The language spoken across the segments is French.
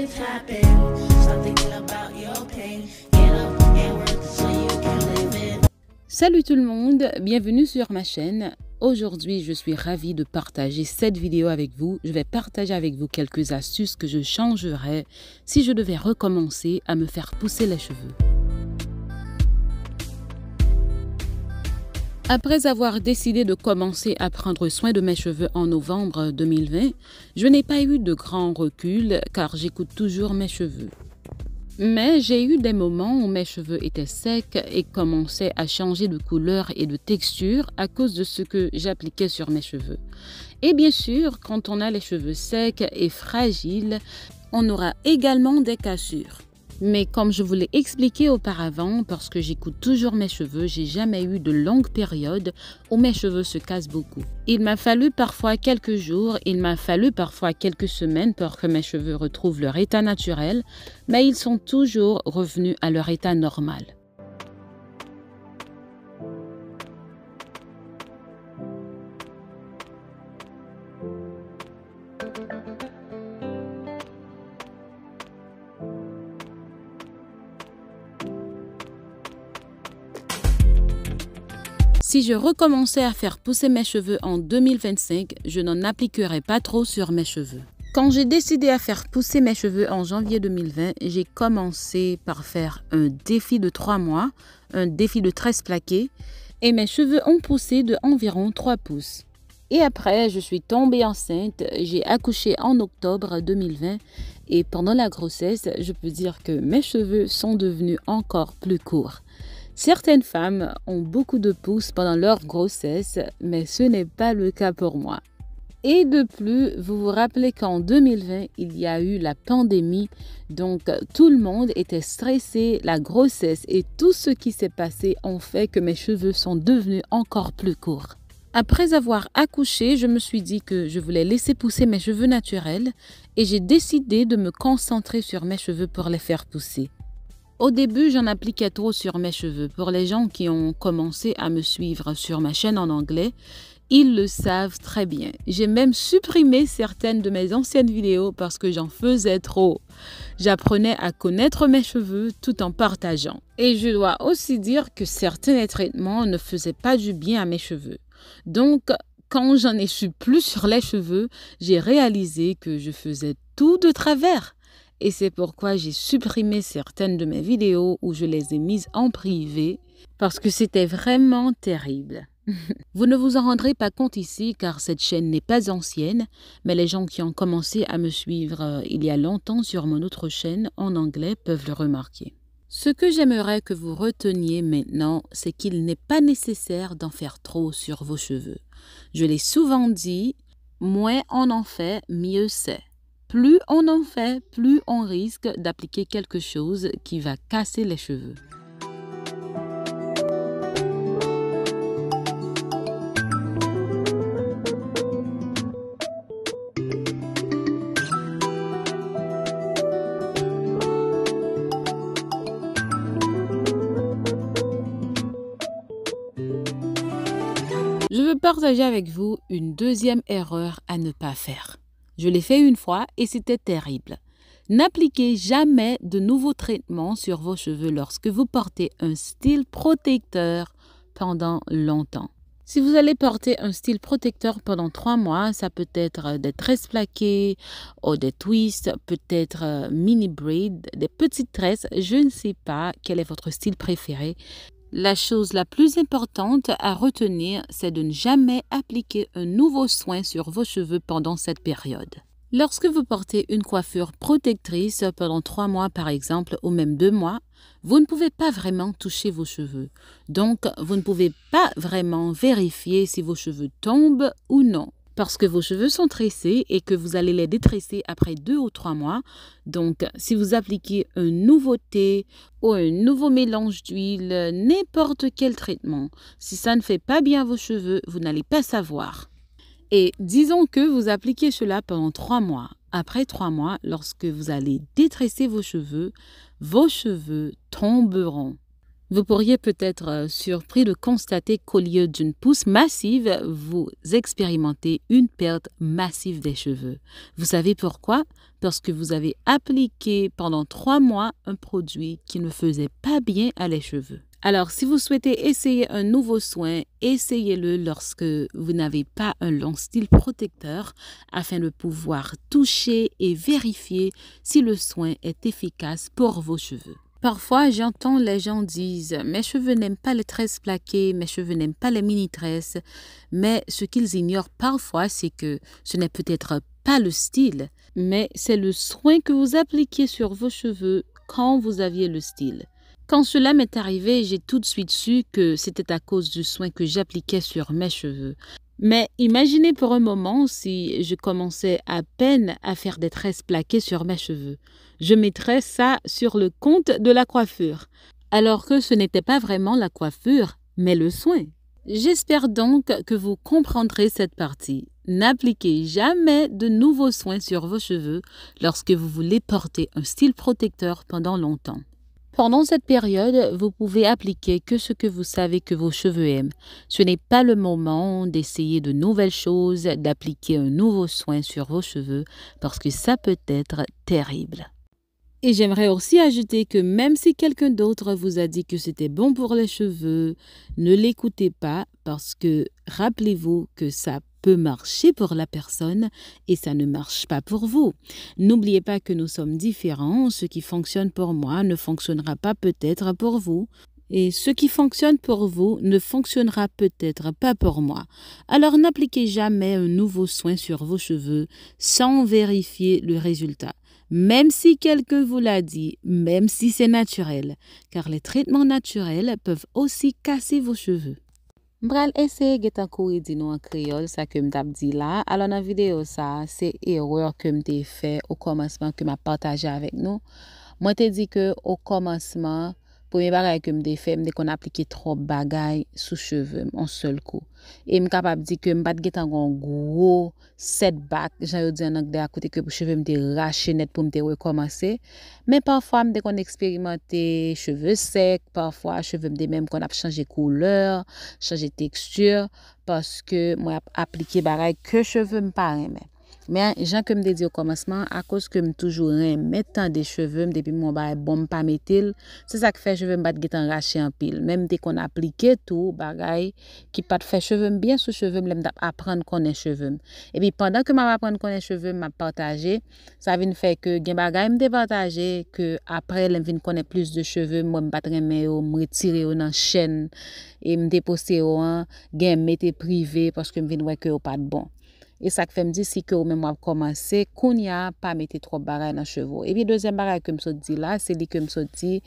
it happen. Stop thinking about your pain. Get up and work so you can live it. Salut tout le monde, bienvenue sur ma chaîne. Aujourd'hui, je suis ravie de partager cette vidéo avec vous. Je vais partager avec vous quelques astuces que je changerais si je devais recommencer à me faire pousser les cheveux. Après avoir décidé de commencer à prendre soin de mes cheveux en novembre 2020, je n'ai pas eu de grand recul car j'écoute toujours mes cheveux. Mais j'ai eu des moments où mes cheveux étaient secs et commençaient à changer de couleur et de texture à cause de ce que j'appliquais sur mes cheveux. Et bien sûr, quand on a les cheveux secs et fragiles, on aura également des cassures. Mais comme je vous l'ai expliqué auparavant, parce que j'écoute toujours mes cheveux, j'ai jamais eu de longue période où mes cheveux se cassent beaucoup. Il m'a fallu parfois quelques jours, il m'a fallu parfois quelques semaines pour que mes cheveux retrouvent leur état naturel, mais ils sont toujours revenus à leur état normal. Si je recommençais à faire pousser mes cheveux en 2025, je n'en appliquerais pas trop sur mes cheveux. Quand j'ai décidé à faire pousser mes cheveux en janvier 2020, j'ai commencé par faire un défi de 3 mois, un défi de tresse plaquée, et mes cheveux ont poussé de environ 3 pouces. Et après, je suis tombée enceinte, j'ai accouché en octobre 2020, et pendant la grossesse, je peux dire que mes cheveux sont devenus encore plus courts. Certaines femmes ont beaucoup de pouces pendant leur grossesse, mais ce n'est pas le cas pour moi. Et de plus, vous vous rappelez qu'en 2020, il y a eu la pandémie, donc tout le monde était stressé, la grossesse et tout ce qui s'est passé ont fait que mes cheveux sont devenus encore plus courts. Après avoir accouché, je me suis dit que je voulais laisser pousser mes cheveux naturels et j'ai décidé de me concentrer sur mes cheveux pour les faire pousser. Au début, j'en appliquais trop sur mes cheveux. Pour les gens qui ont commencé à me suivre sur ma chaîne en anglais, ils le savent très bien. J'ai même supprimé certaines de mes anciennes vidéos parce que j'en faisais trop. J'apprenais à connaître mes cheveux tout en partageant. Et je dois aussi dire que certains traitements ne faisaient pas du bien à mes cheveux. Donc, quand j'en ai su plus sur les cheveux, j'ai réalisé que je faisais tout de travers. Et c'est pourquoi j'ai supprimé certaines de mes vidéos où je les ai mises en privé parce que c'était vraiment terrible. Vous ne vous en rendrez pas compte ici car cette chaîne n'est pas ancienne, mais les gens qui ont commencé à me suivre il y a longtemps sur mon autre chaîne en anglais peuvent le remarquer. Ce que j'aimerais que vous reteniez maintenant, c'est qu'il n'est pas nécessaire d'en faire trop sur vos cheveux. Je l'ai souvent dit, moins on en fait, mieux c'est. Plus on en fait, plus on risque d'appliquer quelque chose qui va casser les cheveux. Je veux partager avec vous une deuxième erreur à ne pas faire. Je l'ai fait une fois et c'était terrible. N'appliquez jamais de nouveaux traitements sur vos cheveux lorsque vous portez un style protecteur pendant longtemps. Si vous allez porter un style protecteur pendant 3 mois, ça peut être des tresses plaquées ou des twists, peut-être mini braid, des petites tresses. Je ne sais pas quel est votre style préféré. La chose la plus importante à retenir, c'est de ne jamais appliquer un nouveau soin sur vos cheveux pendant cette période. Lorsque vous portez une coiffure protectrice pendant 3 mois par exemple, ou même 2 mois, vous ne pouvez pas vraiment toucher vos cheveux. Donc, vous ne pouvez pas vraiment vérifier si vos cheveux tombent ou non. Parce que vos cheveux sont tressés et que vous allez les détresser après 2 ou 3 mois. Donc, si vous appliquez un nouveau thé ou un nouveau mélange d'huile, n'importe quel traitement, si ça ne fait pas bien vos cheveux, vous n'allez pas savoir. Et disons que vous appliquez cela pendant 3 mois. Après 3 mois, lorsque vous allez détresser vos cheveux tomberont. Vous pourriez peut-être surpris de constater qu'au lieu d'une pousse massive, vous expérimentez une perte massive des cheveux. Vous savez pourquoi? Parce que vous avez appliqué pendant 3 mois un produit qui ne faisait pas bien à les cheveux. Alors, si vous souhaitez essayer un nouveau soin, essayez-le lorsque vous n'avez pas un long style protecteur afin de pouvoir toucher et vérifier si le soin est efficace pour vos cheveux. Parfois, j'entends les gens dire « Mes cheveux n'aiment pas les tresses plaquées, mes cheveux n'aiment pas les mini-tresses ». Mais ce qu'ils ignorent parfois, c'est que ce n'est peut-être pas le style, mais c'est le soin que vous appliquez sur vos cheveux quand vous aviez le style. Quand cela m'est arrivé, j'ai tout de suite su que c'était à cause du soin que j'appliquais sur mes cheveux. Mais imaginez pour un moment si je commençais à peine à faire des tresses plaquées sur mes cheveux. Je mettrais ça sur le compte de la coiffure, alors que ce n'était pas vraiment la coiffure, mais le soin. J'espère donc que vous comprendrez cette partie. N'appliquez jamais de nouveaux soins sur vos cheveux lorsque vous voulez porter un style protecteur pendant longtemps. Pendant cette période, vous pouvez appliquer que ce que vous savez que vos cheveux aiment. Ce n'est pas le moment d'essayer de nouvelles choses, d'appliquer un nouveau soin sur vos cheveux parce que ça peut être terrible. Et j'aimerais aussi ajouter que même si quelqu'un d'autre vous a dit que c'était bon pour les cheveux, ne l'écoutez pas parce que rappelez-vous que ça peut marcher pour la personne et ça ne marche pas pour vous. N'oubliez pas que nous sommes différents. Ce qui fonctionne pour moi ne fonctionnera pas peut-être pour vous. Et ce qui fonctionne pour vous ne fonctionnera peut-être pas pour moi. Alors n'appliquez jamais un nouveau soin sur vos cheveux sans vérifier le résultat. Même si quelqu'un vous l'a dit, même si c'est naturel, car les traitements naturels peuvent aussi casser vos cheveux. M'bral essayer getan kouri di nou en créole ça que m'tap dit là. Alors dans vidéo ça, c'est erreur que m'te fait au commencement que m'a partagé avec nous. Moi te dit que au commencement premier bagay que m'te fait, m'te qu'on appliquer trop bagay sous cheveux en seul coup. Et m'capable dit que m'pat getan gon gros setback, j'en dit en anglais à côté que cheveux m'te raché net pour m'te recommencer. Mais parfois m'te qu'on expérimenter cheveux secs, parfois cheveux m'te même qu'on a changé couleur, changer texture parce que moi appliquer bagay que cheveux m'pa aimer. Mais gens que me dit au commencement à cause que me toujours mettant des cheveux depuis mon bagay bon pas mettil, c'est ça qui fait cheveux me bat getan raché en pile. Même dès qu'on appliquer tout bagay qui pas fait cheveux bien sous cheveux me apprendre connaître cheveux. Et puis pendant que m'a apprendre connaître cheveux m'a partager, ça vient fait que gen bagay me partager que après l'aime vinn connaître plus de cheveux, moi me battre mais me retirer dans chaîne et me déposer au gen mettre privé parce que me vinn ouais que pas de bon. Et ça fait me dire si que ou même moi commencer kounya pas mettre trop bagay dans cheveux. Et puis deuxième bagay que me so dit là, c'est li que me so dit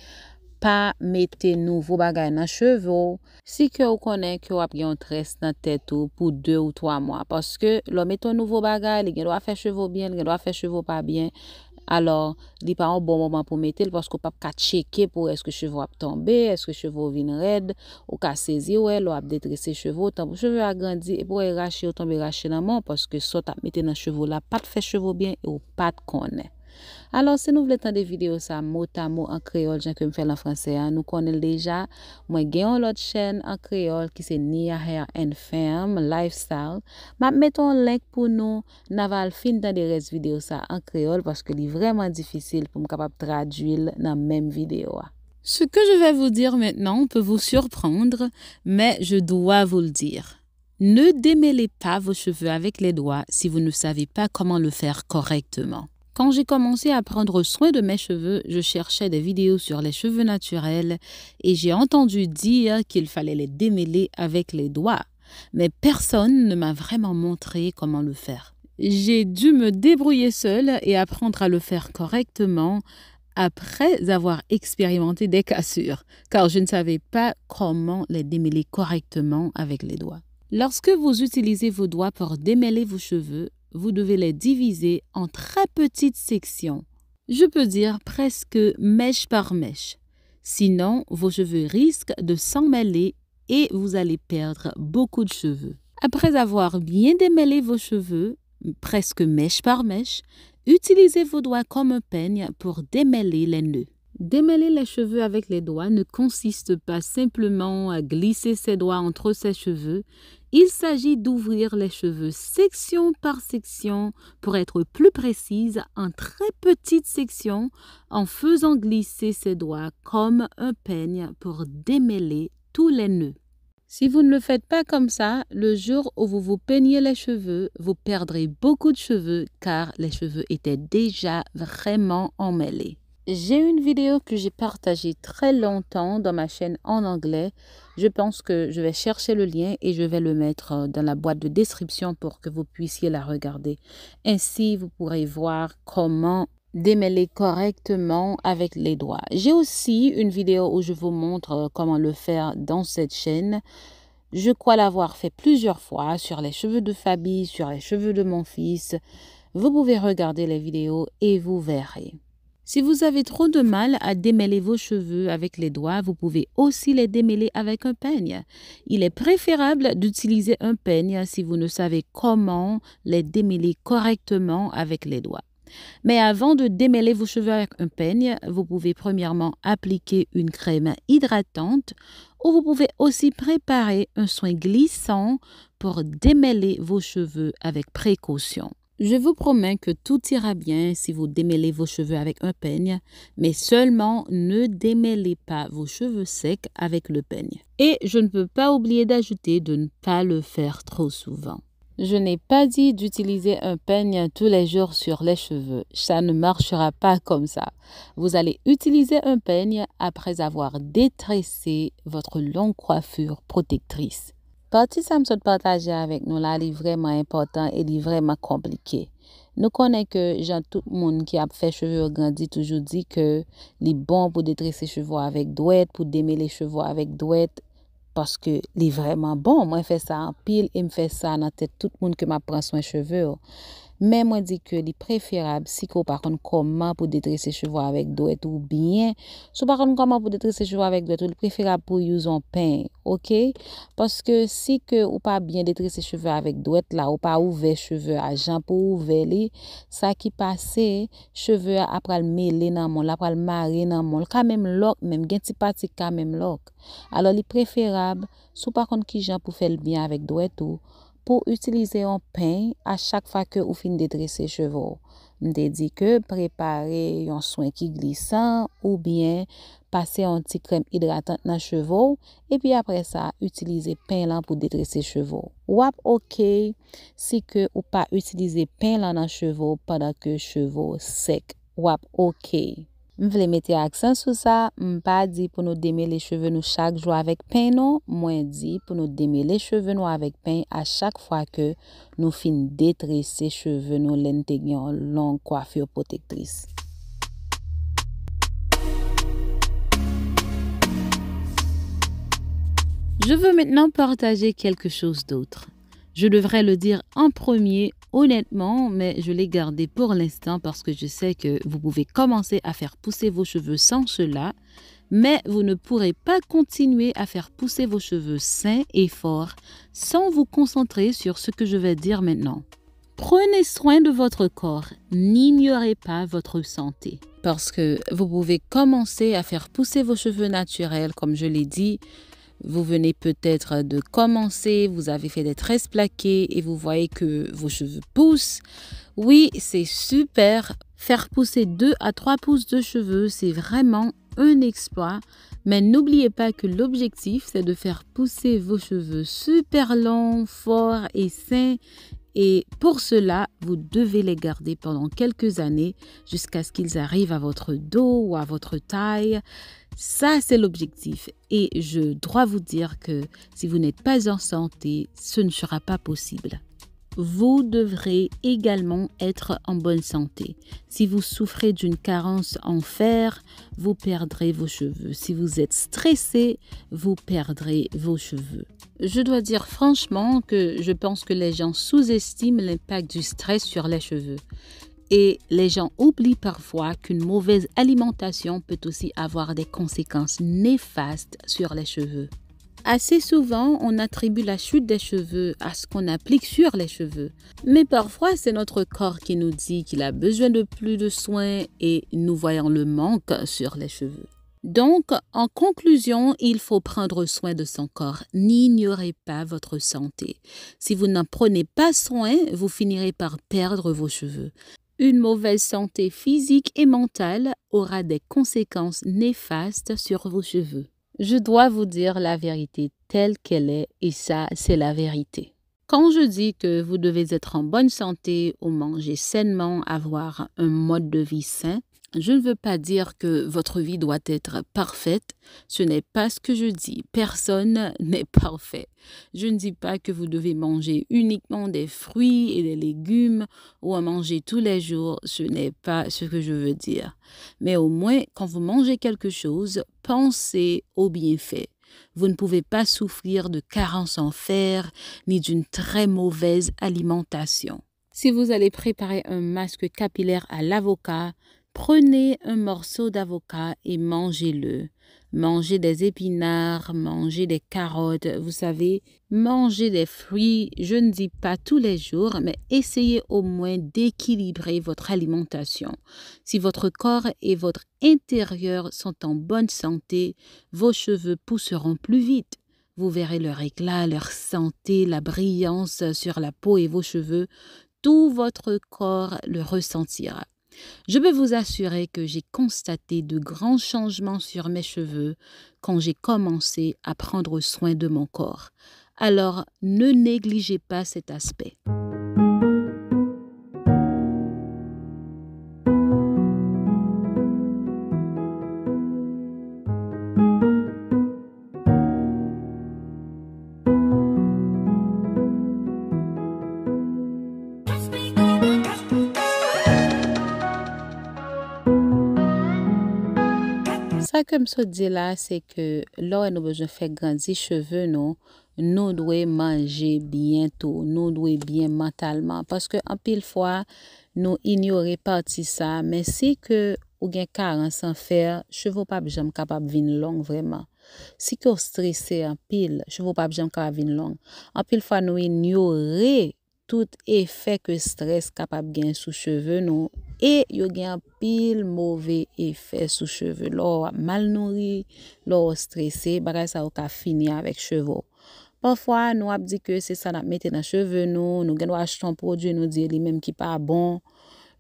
pas mettre nouveau bagay dans cheveux si que ou connaît que ou a gen tresse dans tête ou pour 2 ou 3 mois parce que l'homme met un nouveau bagay, il doit faire cheveux bien, il doit faire cheveux pas bien. Alors, il pas un bon moment pour mettre parce qu'on pas checker pour est-ce que cheveux a tomber, est-ce que cheveux viennent raide, ou ka saisir ouais, ou a détresser cheveux, tant cheveux a grandi et pour racher ou tomber racher dans mon parce que ça t'a mettre dans cheveux là pas fait cheveux bien et ou pas connaît. Alors, si nous voulons entendre des vidéos ça mot à mot en créole, j'ai que me faire en français, hein, nous connaissons déjà. Moi, j'ai une autre chaîne en créole qui c'est Nia Hair and Femme Lifestyle. Ma mettons un link pour nous, n'aval fin dans des restes vidéos ça en créole parce que c'est vraiment difficile pour me capable traduire dans la même vidéo. Ce que je vais vous dire maintenant peut vous surprendre, mais je dois vous le dire. Ne démêlez pas vos cheveux avec les doigts si vous ne savez pas comment le faire correctement. Quand j'ai commencé à prendre soin de mes cheveux, je cherchais des vidéos sur les cheveux naturels et j'ai entendu dire qu'il fallait les démêler avec les doigts. Mais personne ne m'a vraiment montré comment le faire. J'ai dû me débrouiller seule et apprendre à le faire correctement après avoir expérimenté des cassures, car je ne savais pas comment les démêler correctement avec les doigts. Lorsque vous utilisez vos doigts pour démêler vos cheveux, vous devez les diviser en très petites sections. Je peux dire presque mèche par mèche. Sinon, vos cheveux risquent de s'emmêler et vous allez perdre beaucoup de cheveux. Après avoir bien démêlé vos cheveux, presque mèche par mèche, utilisez vos doigts comme un peigne pour démêler les nœuds. Démêler les cheveux avec les doigts ne consiste pas simplement à glisser ses doigts entre ses cheveux. Il s'agit d'ouvrir les cheveux section par section, pour être plus précise, en très petites sections, en faisant glisser ses doigts comme un peigne pour démêler tous les nœuds. Si vous ne le faites pas comme ça, le jour où vous vous peignez les cheveux, vous perdrez beaucoup de cheveux car les cheveux étaient déjà vraiment emmêlés. J'ai une vidéo que j'ai partagée très longtemps dans ma chaîne en anglais. Je pense que je vais chercher le lien et je vais le mettre dans la boîte de description pour que vous puissiez la regarder. Ainsi, vous pourrez voir comment démêler correctement avec les doigts. J'ai aussi une vidéo où je vous montre comment le faire dans cette chaîne. Je crois l'avoir fait plusieurs fois sur les cheveux de Fabi, sur les cheveux de mon fils. Vous pouvez regarder les vidéos et vous verrez. Si vous avez trop de mal à démêler vos cheveux avec les doigts, vous pouvez aussi les démêler avec un peigne. Il est préférable d'utiliser un peigne si vous ne savez comment les démêler correctement avec les doigts. Mais avant de démêler vos cheveux avec un peigne, vous pouvez premièrement appliquer une crème hydratante ou vous pouvez aussi préparer un soin glissant pour démêler vos cheveux avec précaution. Je vous promets que tout ira bien si vous démêlez vos cheveux avec un peigne, mais seulement ne démêlez pas vos cheveux secs avec le peigne. Et je ne peux pas oublier d'ajouter de ne pas le faire trop souvent. Je n'ai pas dit d'utiliser un peigne tous les jours sur les cheveux. Ça ne marchera pas comme ça. Vous allez utiliser un peigne après avoir détressé votre longue coiffure protectrice. Parti ça me souhaite partager avec nous là, est vraiment important et est vraiment compliqué. Nous connaissons que genre, tout le monde qui a fait cheveux grandi toujours dit que c'est bon pour détresser ses cheveux avec douette, pour démêler les cheveux avec douette, parce que c'est vraiment bon. Moi, je fais ça en pile et je fais ça dans tête tout le monde que m'a prend soin cheveux. Mais moi, je dis que c'est préférable si vous par contre comment pour détresser ses cheveux avec douette ou bien, si par contre comment pour détresser ses cheveux avec douette, c'est préférable pour utiliser un peigne, ok? Parce que si que ou pas bien détresser ses cheveux avec douette là, ou pas ouvert cheveux à jean pour ouvert les, ça qui passe, cheveux après le mêler dans mon, après le marrer dans mon, quand même lock, même gen ti parti quand même lock. Alors, il est préférable, si par contre qui jean pour faire le bien avec douette ou pour utiliser un peigne à chaque fois que vous finissez de dresser cheveux. Je dit que préparer un soin qui glissant ou bien passer un petit crème hydratante dans les cheveux et puis après ça utiliser peigne là pour détresser cheveux. Ou ok si que ou pas utiliser peigne là dans les cheveux pendant que cheveux sec. Ou ok. Je voulais mettre accent sur ça, je pas dit pour nous démêler les cheveux nous chaque jour avec peigne non, moi dit pour nous démêler les cheveux nous avec peigne à chaque fois que nous fin détresser cheveux nous l'intégrions longue coiffure protectrice. Je veux maintenant partager quelque chose d'autre. Je devrais le dire en premier, honnêtement, mais je l'ai gardé pour l'instant parce que je sais que vous pouvez commencer à faire pousser vos cheveux sans cela, mais vous ne pourrez pas continuer à faire pousser vos cheveux sains et forts sans vous concentrer sur ce que je vais dire maintenant. Prenez soin de votre corps, n'ignorez pas votre santé. Parce que vous pouvez commencer à faire pousser vos cheveux naturels, comme je l'ai dit. Vous venez peut-être de commencer, vous avez fait des tresses plaquées et vous voyez que vos cheveux poussent. Oui, c'est super. Faire pousser 2 à 3 pouces de cheveux, c'est vraiment un exploit. Mais n'oubliez pas que l'objectif, c'est de faire pousser vos cheveux super longs, forts et sains. Et pour cela, vous devez les garder pendant quelques années jusqu'à ce qu'ils arrivent à votre dos ou à votre taille. Ça, c'est l'objectif. Et je dois vous dire que si vous n'êtes pas en santé, ce ne sera pas possible. Vous devrez également être en bonne santé. Si vous souffrez d'une carence en fer, vous perdrez vos cheveux. Si vous êtes stressé, vous perdrez vos cheveux. Je dois dire franchement que je pense que les gens sous-estiment l'impact du stress sur les cheveux. Et les gens oublient parfois qu'une mauvaise alimentation peut aussi avoir des conséquences néfastes sur les cheveux. Assez souvent, on attribue la chute des cheveux à ce qu'on applique sur les cheveux. Mais parfois, c'est notre corps qui nous dit qu'il a besoin de plus de soins et nous voyons le manque sur les cheveux. Donc, en conclusion, il faut prendre soin de son corps. N'ignorez pas votre santé. Si vous n'en prenez pas soin, vous finirez par perdre vos cheveux. Une mauvaise santé physique et mentale aura des conséquences néfastes sur vos cheveux. Je dois vous dire la vérité telle qu'elle est et ça, c'est la vérité. Quand je dis que vous devez être en bonne santé ou manger sainement, avoir un mode de vie sain, je ne veux pas dire que votre vie doit être parfaite. Ce n'est pas ce que je dis. Personne n'est parfait. Je ne dis pas que vous devez manger uniquement des fruits et des légumes ou en manger tous les jours. Ce n'est pas ce que je veux dire. Mais au moins, quand vous mangez quelque chose, pensez aux bienfaits. Vous ne pouvez pas souffrir de carence en fer ni d'une très mauvaise alimentation. Si vous allez préparer un masque capillaire à l'avocat, prenez un morceau d'avocat et mangez-le. Mangez des épinards, mangez des carottes, vous savez, mangez des fruits. Je ne dis pas tous les jours, mais essayez au moins d'équilibrer votre alimentation. Si votre corps et votre intérieur sont en bonne santé, vos cheveux pousseront plus vite. Vous verrez leur éclat, leur santé, la brillance sur la peau et vos cheveux. Tout votre corps le ressentira. Je peux vous assurer que j'ai constaté de grands changements sur mes cheveux quand j'ai commencé à prendre soin de mon corps. Alors, ne négligez pas cet aspect. Ça que je dis là, c'est que là, nous besoin faire grandir cheveux, nous devons manger bientôt, nous devons bien mentalement. Parce que en pile fois, nous ignorons partie ça, mais c'est que ou gen carence en fer, cheveux pas jamais capable vin long vraiment. Si que stressé en pile, cheveux pas jamais capable vin long. En pile fois nous ignorer tout effet que stress capable gain sous cheveux nous et yo gen pile mauvais effet sous cheveux. Là mal nourri, là stressé, bagay ça ou ka fini avec cheveux. Parfois nous a dit que c'est ça n'a mettre dans cheveux nous gen doit acheter un produit nous dit lui même qui pas bon.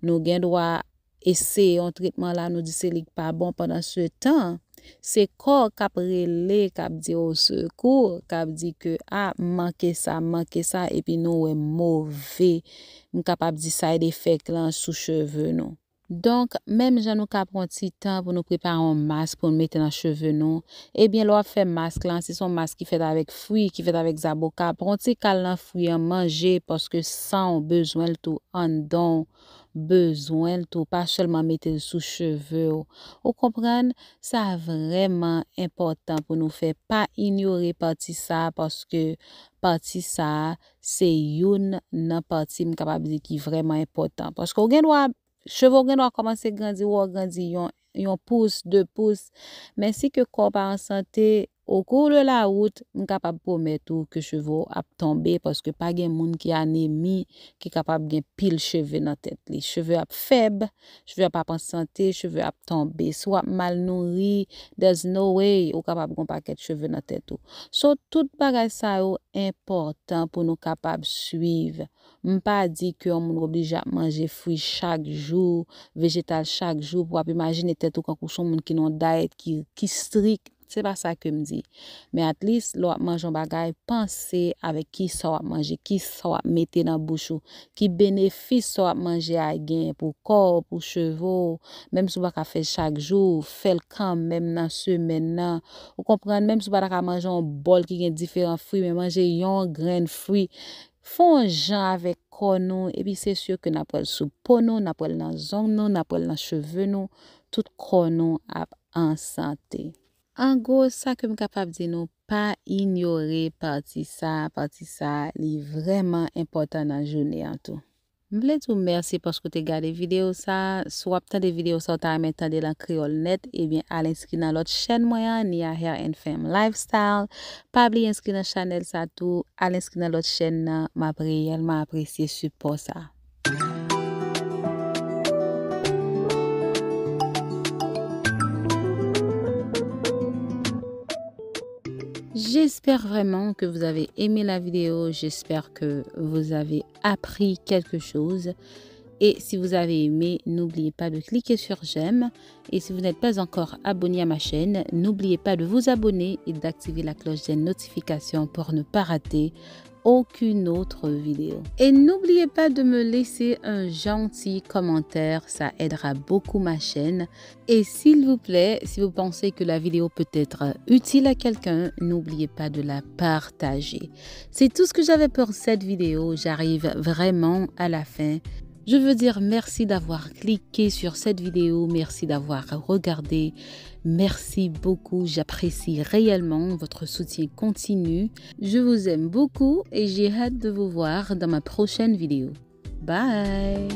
Nous gen doit essayer un traitement là nous dit c'est pas bon pendant ce temps. C'est corps qui a relé, qui a dit au secours, qui a dit que manqué ça et puis nous est mauvais. Nous capable dire ça et des effets là sous cheveux nous. Donc même j'en nous prend un petit temps pour nous préparer un masque pour nous mettre dans cheveux nous. Eh bien là fait masque là, c'est son masque qui fait avec fruits, qui fait avec avocat. Prend petit cal fruits à manger parce que ça on besoin le tout en don. Besoin tout pas seulement mettre sous cheveux. Vous comprenez, ça vraiment important pour nous faire pas ignorer partie ça parce que partie ça c'est une nan partie capable dire qui vraiment important parce que on doit cheveux doit commencer grandir ou grandir yon pouce, 2 pouces mais si que corps pas en santé au cours de la route, on capable promettre que cheveux a tomber parce que pas gen moun qui anémie qui capable gen pile cheveux dans tête les cheveux a faible, cheveux pas en santé, cheveux a tomber, soit mal nourri, there's no way ou capable gon paquet cheveux dans tête tout. So tout bagay ça yo important pour nous capable suivre. M'pas dit que on obligé à manger fruits chaque jour, végétal chaque jour pour imaginer tête ou quand son moun qui non diet qui strict. C'est pas ça que me dit. Mais at least l'on mange un bagay, pensez avec qui ça va manger, qui ça va mettre dans bouche, qui bénéfice ça va manger à gain pour corps, pour cheveux, même si vous pas faire chaque jour, fait quand même dans semaine là. Vous comprenez même si vous pas manger un bol qui a différents fruits, mais manger un grain de fruits. Font un genre avec corps et puis c'est sûr que n'a pas sous peau nous, n'a pas dans zone nous, n'a pas dans cheveux nous, tout corps nous en santé. En gros, ça que je suis capable de dire, non, pas ignorer partie ça, est vraiment important dans la journée en tout. Je voulais dire merci parce que tu as regardé la vidéo ça, soit tu as des vidéos ça tu as entendu la créole net et bien à l'inscrire dans l'autre chaîne moyen Nia Hair and Femme Lifestyle. Pas oublier inscrire dans channel ça tout, à l'inscrire dans l'autre chaîne m'a réellement apprécié support ça. J'espère vraiment que vous avez aimé la vidéo, j'espère que vous avez appris quelque chose. Et si vous avez aimé, n'oubliez pas de cliquer sur j'aime. Et si vous n'êtes pas encore abonné à ma chaîne, n'oubliez pas de vous abonner et d'activer la cloche des notifications pour ne pas rater aucune autre vidéo. Et n'oubliez pas de me laisser un gentil commentaire, ça aidera beaucoup ma chaîne. Et s'il vous plaît, si vous pensez que la vidéo peut être utile à quelqu'un, n'oubliez pas de la partager. C'est tout ce que j'avais pour cette vidéo, j'arrive vraiment à la fin. Je veux dire merci d'avoir cliqué sur cette vidéo, merci d'avoir regardé, merci beaucoup, j'apprécie réellement votre soutien continu. Je vous aime beaucoup et j'ai hâte de vous voir dans ma prochaine vidéo. Bye!